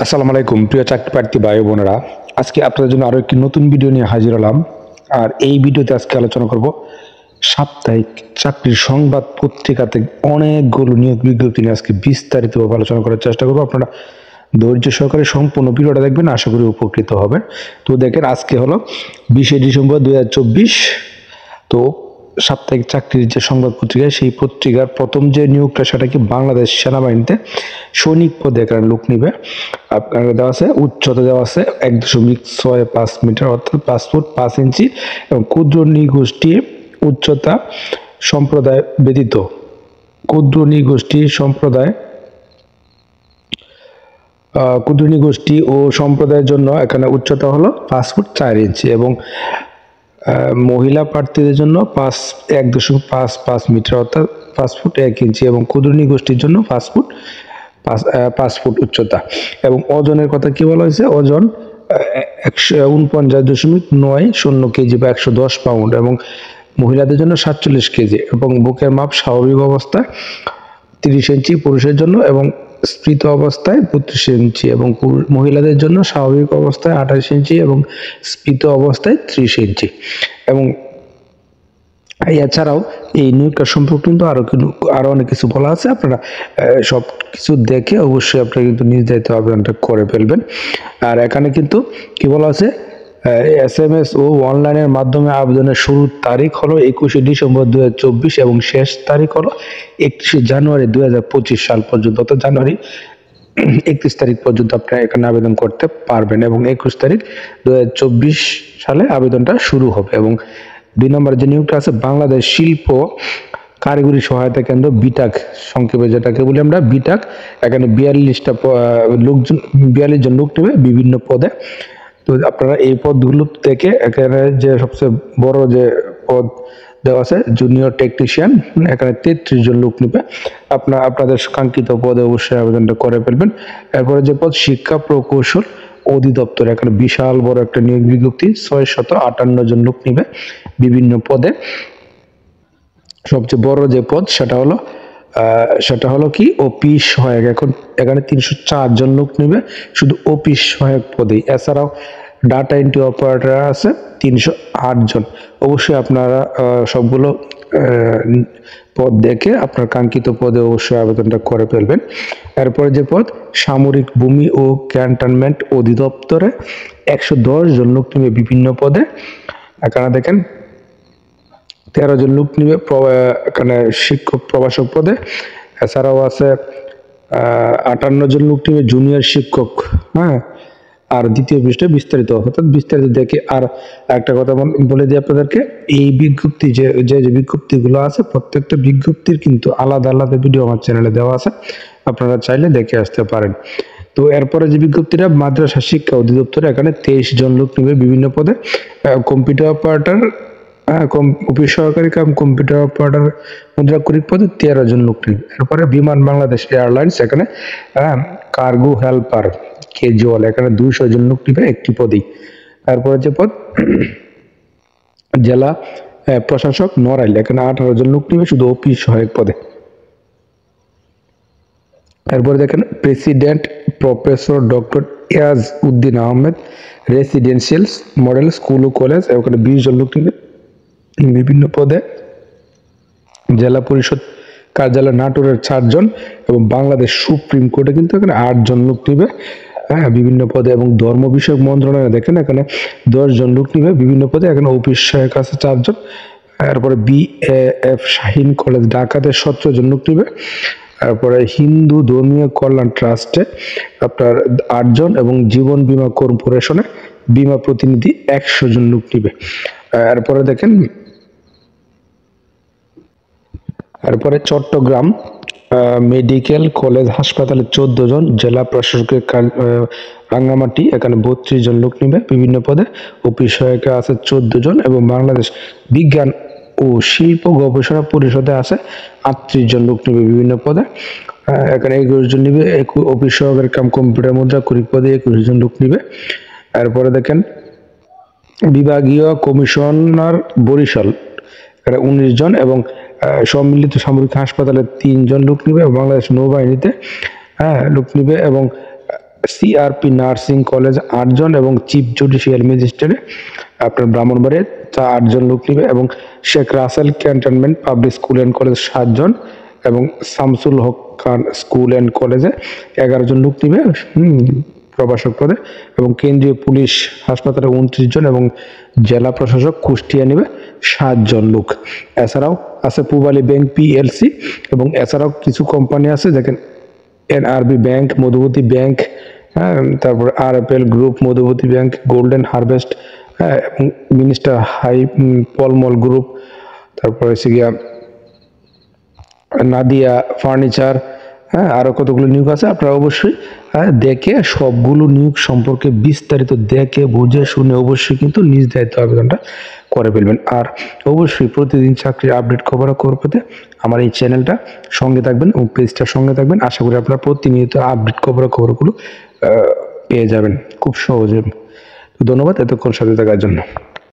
আসসালামু আলাইকুম প্রিয় চাকরি প্রার্থী ভাই ও বোনেরা, আজকে আপনাদের জন্য আরো একটি নতুন ভিডিও নিয়ে হাজির হলাম। আর এই ভিডিওতে আজকে আলোচনা করব সাপ্তাহিক চাকরির সংবাদ পত্রিকাতে অনেকগুলো নিয়োগ বিজ্ঞপ্তি নিয়ে আজকে বিস্তারিতভাবে আলোচনা করার চেষ্টা করবো। আপনারা ধৈর্য সহকারে সম্পূর্ণ ভিডিওটা দেখবেন, আশা করি উপকৃত হবেন। তো দেখেন, আজকে হলো 20শে ডিসেম্বর 2024। তো সাপ্তাহিক চাকরির যে সংবাদ পত্রিকা, সেই পত্রিকার প্রথম যে নিয়োগটা সেটা কি বাংলাদেশ সেনাবাহিনীতে সৈনিক পদে এখানে লোক নিবে। আপনার দেওয়া আছে, উচ্চতা দেওয়া আছে 1.65 মিটার অর্থাৎ 5 ফুট 5 ইঞ্চি, এবং ক্ষুদ্র নৃগোষ্ঠী উচ্চতা সম্প্রদায় ব্যতীত ক্ষুদ্র নৃগোষ্ঠী সম্প্রদায় ক্ষুদ্র নৃগোষ্ঠী ও সম্প্রদায়ের জন্য এখানে উচ্চতা হলো 5 ফুট 4 ইঞ্চি, এবং মহিলা প্রার্থীদের জন্য 1.55 মিটার অর্থাৎ 5 ফুট 1 ইঞ্চি, এবং ক্ষুদ্র নৃগোষ্ঠীর জন্য 5 ফুট উচ্চতা। এবং ওজনের কথা কি বলা হয়েছে? ওজন 149.90 কেজি বা 110 পাউন্ড, এবং মহিলাদের জন্য 47 কেজি, এবং বুকের মাপ স্বাভাবিক অবস্থায় 30 ইঞ্চি পুরুষের জন্য, এবং স্ফীত অবস্থায় 32 ইঞ্চি, এবং মহিলাদের জন্য স্বাভাবিক অবস্থায় 28 ইঞ্চি এবং স্ফীত অবস্থায় 30 ইঞ্চি। এবং এছাড়াও এই নিয়োগটা সম্পর্কে কিন্তু আরো অনেক কিছু বলা আছে। আপনারা সব কিছু দেখে অবশ্যই আপনারা কিন্তু নিজ দায়িত্বে আবেদনটা করে ফেলবেন। আর এখানে কিন্তু কি বলা আছে, SMS ও অনলাইনের মাধ্যমে আবেদনের শুরুর তারিখ হলো 21শে ডিসেম্বর 2024 এবং শেষ তারিখ হলো 31শে জানুয়ারি 2025 সাল পর্যন্ত, অর্থাৎ জানুয়ারি 31 তারিখ পর্যন্ত আপনারা এখানে আবেদন করতে পারবেন, এবং 21 তারিখ 2024 সালে আবেদনটা শুরু হবে। এবং 2 নম্বর যে নিয়োগটা আছে, বাংলাদেশ শিল্প কারিগরি সহায়তা কেন্দ্র বিটাক, সংক্ষেপে যেটাকে বলি আমরা বিটাক। এখানে 42 জন লোক নেবে বিভিন্ন পদে। তো আপনারা এই পদগুলো থেকে এখানে যে সবচেয়ে বড় যে পদ দেওয়া আছে জুনিয়র টেকনিশিয়ান, এখানে 33 জন লোক নেবে। আপনাদের কাঙ্ক্ষিত পদে অবশ্যই আবেদনটা করে ফেলবেন। এরপরে যে পদ, শিক্ষা প্রকৌশল অধিদপ্তর, এখানে বিশাল বড় একটা নিয়োগ বিজ্ঞপ্তি, 658 জন লোক নিবে বিভিন্ন পদে। সবচেয়ে বড় যে পদ সেটা হলো কি অফিস সহায়ক, এখন এখানে 304 জন লোক নেবে শুধু অফিস সহায়ক পদে। এছাড়াও ডাটা এন্ট্রি অপারেটর আছে 308 জন। অবশ্যই আপনারা সবগুলো পদ দেখে আপনার কাঙ্ক্ষিত পদে অবশ্যই আবেদনটা করে ফেলবেন। এরপরে যে পদ, সামরিক ভূমি ও ক্যান্টনমেন্ট অধিদপ্তরে 110 জন লোক নেবে বিভিন্ন পদে। এখানে দেখেন 13 জন লোক নিবে এখানে শিক্ষক প্রভাষক পদে। এছাড়াও আছে 58 জন লোক নিবে জুনিয়র শিক্ষক। হ্যাঁ, আর দ্বিতীয় পৃষ্ঠে বিস্তারিত, অর্থাৎ বিস্তারিত দেখে। আর একটা কথা বলে দিই আপনাদেরকে, এই বিজ্ঞপ্তি যে বিজ্ঞপ্তিগুলো আছে, প্রত্যেকটা বিজ্ঞপ্তির কিন্তু আলাদা আলাদা ভিডিও আমার চ্যানেলে দেওয়া আছে, আপনারা চাইলে দেখে আসতে পারেন। তো এরপরে যে বিজ্ঞপ্তিটা, মাদ্রাসা শিক্ষা অধিদপ্তরে এখানে 23 জন লোক নেবে বিভিন্ন পদে। কম্পিউটার অপারেটর, অফিস সহকারী কাম কম্পিউটার অপারেটর মুদ্রাক্ষরিক পদে 13 জন লোক নেবে। এরপরে বিমান বাংলাদেশ এয়ারলাইন্স, এখানে কার্গো হেল্পার ক্যাজুয়াল, এখানে 200 জন লোক নেবে একটি পদেই। তারপরে যে পদ, জেলা প্রশাসক নড়াইল, এখানে 18 জন লোক নেবে শুধু অফিস সহায়ক পদে। এরপরে দেখেন president professor doctor Iajuddin Ahmed residential model school ও কলেজ, ওখানে 20 জন লোক নেবে বিভিন্ন পদে। জেলা পরিষদ কার্যালয় নাটোরের 4 জন, এবং বাংলাদেশ সুপ্রিম কোর্টে কিন্তু এখানে 8 জন লোক নিবে বিভিন্ন পদে। এবং ধর্ম বিষয়ক মন্ত্রণালয়ে দেখেন এখানে 10 জন লোক নিবে বিভিন্ন পদে, এখানে অফিস সহায়ক আছে 4 জন। তারপরে BAF শাহীন কলেজ ঢাকাতে 17 জন লোক নিবে। তারপরে হিন্দু ধর্মীয় কল্যাণ ট্রাস্টে আপনার 8 জন, এবং জীবন বীমা কর্পোরেশনে বীমা প্রতিনিধি 100 জন লোক নিবে। এরপরে দেখেন, এরপরে চট্টগ্রাম মেডিকেল কলেজ হাসপাতালে 14 জন, জেলা প্রশাসকের রাঙ্গামাটি, এখানে 32 জন লোক নিবে বিভিন্ন পদে। অফিস সহায়িকা আছে 14 জন, এবং বাংলাদেশ বিজ্ঞান ও শিল্প গবেষণা পরিষদে আছে 38 জন লোক নিবে বিভিন্ন পদে। এখানে 21 জন নিবে অফিস সহকারী কাম কম্পিউটার মুদ্রাক্ষরিক পদে 21 জন লোক নিবে। এরপরে দেখেন বিভাগীয় কমিশনার বরিশাল, এখানে 19 জন, এবং সম্মিলিত সামরিক হাসপাতালে 3 জন লোক নিবে, এবং বাংলাদেশ নৌবাহিনীতে লোক নিবে, এবং সিআরপি নার্সিং কলেজ 8 জন এবং চিফ জুডিশিয়াল ম্যাজিস্ট্রেটে আপনার ব্রাহ্মণবাড়িয়া 8 জন লোক নিবে এবং Sheikh Russel cantonment public school and college 7 জন এবং শামসুল হক খান স্কুল অ্যান্ড কলেজে 11 জন লোক নিবে প্রভাষক পদে এবং কেন্দ্রীয় পুলিশ হাসপাতালে 29 জন এবং জেলা প্রশাসক কুষ্টিয়া নিবে 7 জন লোক। এছাড়াও আছে পূবালী ব্যাংক পিএলসি এবং এছাড়াও কিছু কোম্পানি আছে দেখেন এনআরবি ব্যাংক, মধুবতী ব্যাংক, হ্যাঁ, তারপর RFL group, Madhubati bank, golden harvest, হ্যাঁ, এবং মিনিস্টার হাই পলমল গ্রুপ, তারপর হচ্ছে গিয়া নাদিয়া ফার্নিচার, হ্যাঁ, আরও কতগুলো নিয়োগ আছে। আপনারা অবশ্যই দেখে সবগুলো নিয়োগ সম্পর্কে বিস্তারিত দেখে বুঝে শুনে অবশ্যই কিন্তু নিজ দায়িত্ব আবেদনটা করে ফেলবেন। আর অবশ্যই প্রতিদিন চাকরির আপডেট খবর পেতে আমার এই চ্যানেলটা সঙ্গে থাকবেন এবং পেজটার সঙ্গে থাকবেন। আশা করি আপনারা প্রতিনিয়ত আপডেট খবরগুলো পেয়ে যাবেন খুব সহজে। ধন্যবাদ এতক্ষণ সাথে থাকার জন্য।